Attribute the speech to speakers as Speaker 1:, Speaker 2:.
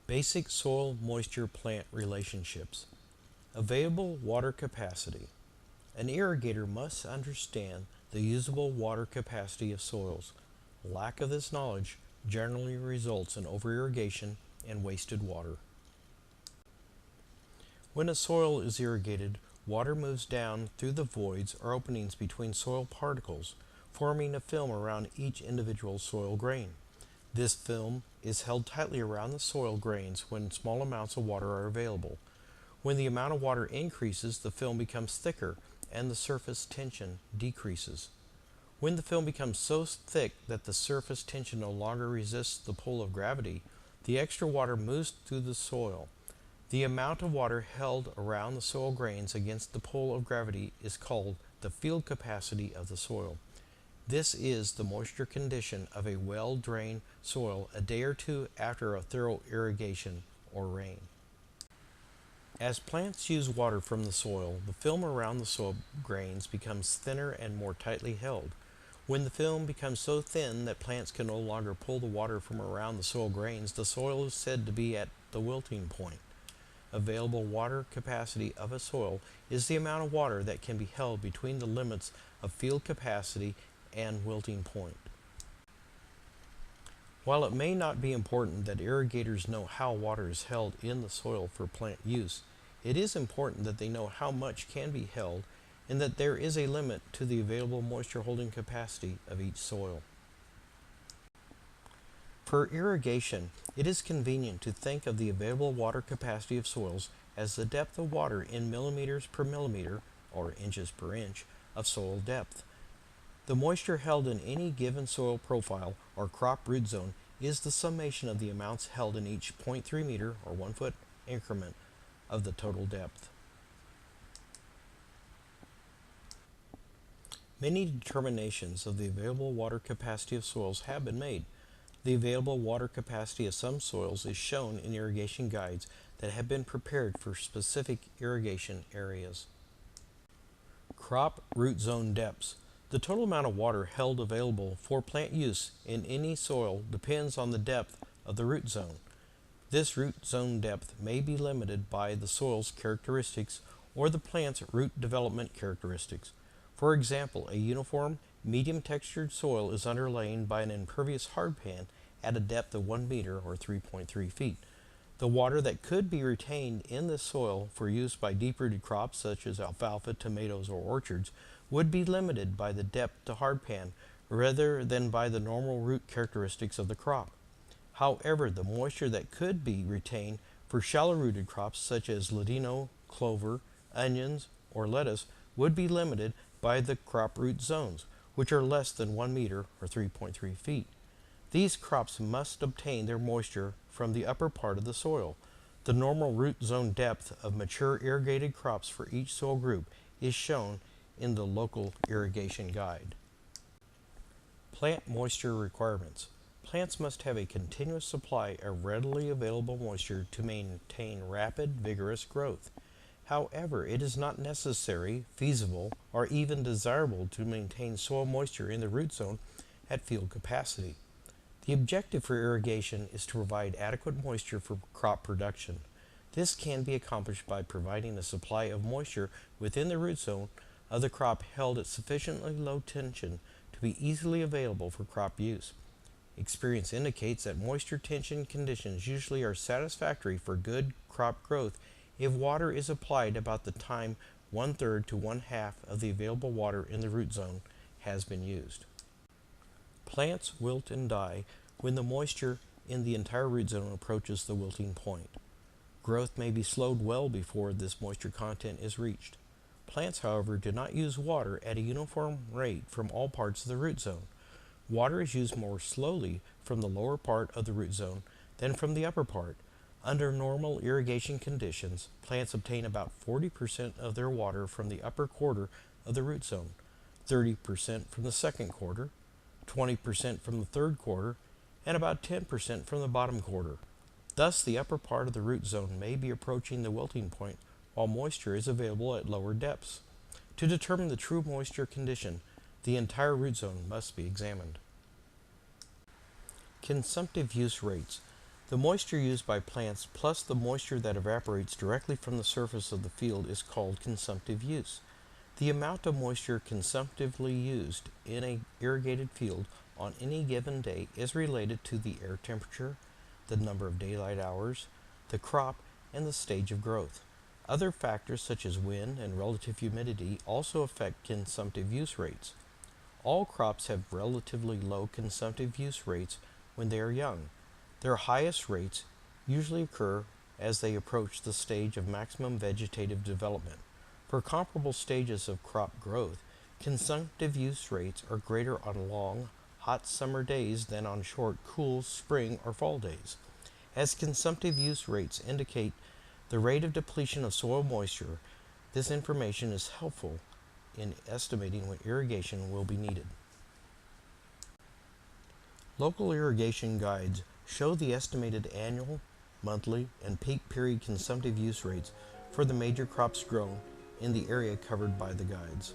Speaker 1: Basic soil moisture plant relationships. Available water capacity. An irrigator must understand the usable water capacity of soils. Lack of this knowledge generally results in over-irrigation and wasted water. When a soil is irrigated, water moves down through the voids or openings between soil particles, forming a film around each individual soil grain. This film is held tightly around the soil grains when small amounts of water are available. When the amount of water increases, the film becomes thicker and the surface tension decreases. When the film becomes so thick that the surface tension no longer resists the pull of gravity, the extra water moves through the soil. The amount of water held around the soil grains against the pull of gravity is called the field capacity of the soil. This is the moisture condition of a well-drained soil a day or two after a thorough irrigation or rain. As plants use water from the soil, the film around the soil grains becomes thinner and more tightly held. When the film becomes so thin that plants can no longer pull the water from around the soil grains, the soil is said to be at the wilting point. Available water capacity of a soil is the amount of water that can be held between the limits of field capacity and wilting point. While it may not be important that irrigators know how water is held in the soil for plant use, it is important that they know how much can be held and that there is a limit to the available moisture holding capacity of each soil. For irrigation, it is convenient to think of the available water capacity of soils as the depth of water in millimeters per millimeter, or inches per inch, of soil depth. The moisture held in any given soil profile or crop root zone is the summation of the amounts held in each 0.3 meter or 1 foot increment of the total depth. Many determinations of the available water capacity of soils have been made. The available water capacity of some soils is shown in irrigation guides that have been prepared for specific irrigation areas. Crop root zone depths. The total amount of water held available for plant use in any soil depends on the depth of the root zone. This root zone depth may be limited by the soil's characteristics or the plant's root development characteristics. For example, a uniform, medium textured soil is underlain by an impervious hardpan at a depth of 1 meter or 3.3 feet. The water that could be retained in this soil for use by deep-rooted crops such as alfalfa, tomatoes, or orchards would be limited by the depth to hardpan rather than by the normal root characteristics of the crop. However, the moisture that could be retained for shallow-rooted crops such as ladino, clover, onions, or lettuce would be limited by the crop root zones, which are less than 1 meter or 3.3 feet. These crops must obtain their moisture from the upper part of the soil. The normal root zone depth of mature irrigated crops for each soil group is shown in the local irrigation guide. Plant moisture requirements. Plants must have a continuous supply of readily available moisture to maintain rapid, vigorous growth. However, it is not necessary, feasible, or even desirable to maintain soil moisture in the root zone at field capacity. The objective for irrigation is to provide adequate moisture for crop production. This can be accomplished by providing a supply of moisture within the root zone of the crop held at sufficiently low tension to be easily available for crop use. Experience indicates that moisture tension conditions usually are satisfactory for good crop growth if water is applied about the time 1/3 to 1/2 of the available water in the root zone has been used. Plants wilt and die when the moisture in the entire root zone approaches the wilting point. Growth may be slowed well before this moisture content is reached. Plants, however, do not use water at a uniform rate from all parts of the root zone. Water is used more slowly from the lower part of the root zone than from the upper part. Under normal irrigation conditions, plants obtain about 40% of their water from the upper quarter of the root zone, 30% from the second quarter, 20% from the third quarter, and about 10% from the bottom quarter. Thus, the upper part of the root zone may be approaching the wilting point while moisture is available at lower depths. To determine the true moisture condition, the entire root zone must be examined. Consumptive use rates. The moisture used by plants plus the moisture that evaporates directly from the surface of the field is called consumptive use. The amount of moisture consumptively used in an irrigated field on any given day is related to the air temperature, the number of daylight hours, the crop, and the stage of growth. Other factors such as wind and relative humidity also affect consumptive use rates. All crops have relatively low consumptive use rates when they are young. Their highest rates usually occur as they approach the stage of maximum vegetative development. For comparable stages of crop growth, consumptive use rates are greater on long, hot summer days than on short, cool spring or fall days. As consumptive use rates indicate the rate of depletion of soil moisture, this information is helpful in estimating when irrigation will be needed. Local irrigation guides show the estimated annual, monthly, and peak period consumptive use rates for the major crops grown in the area covered by the guides.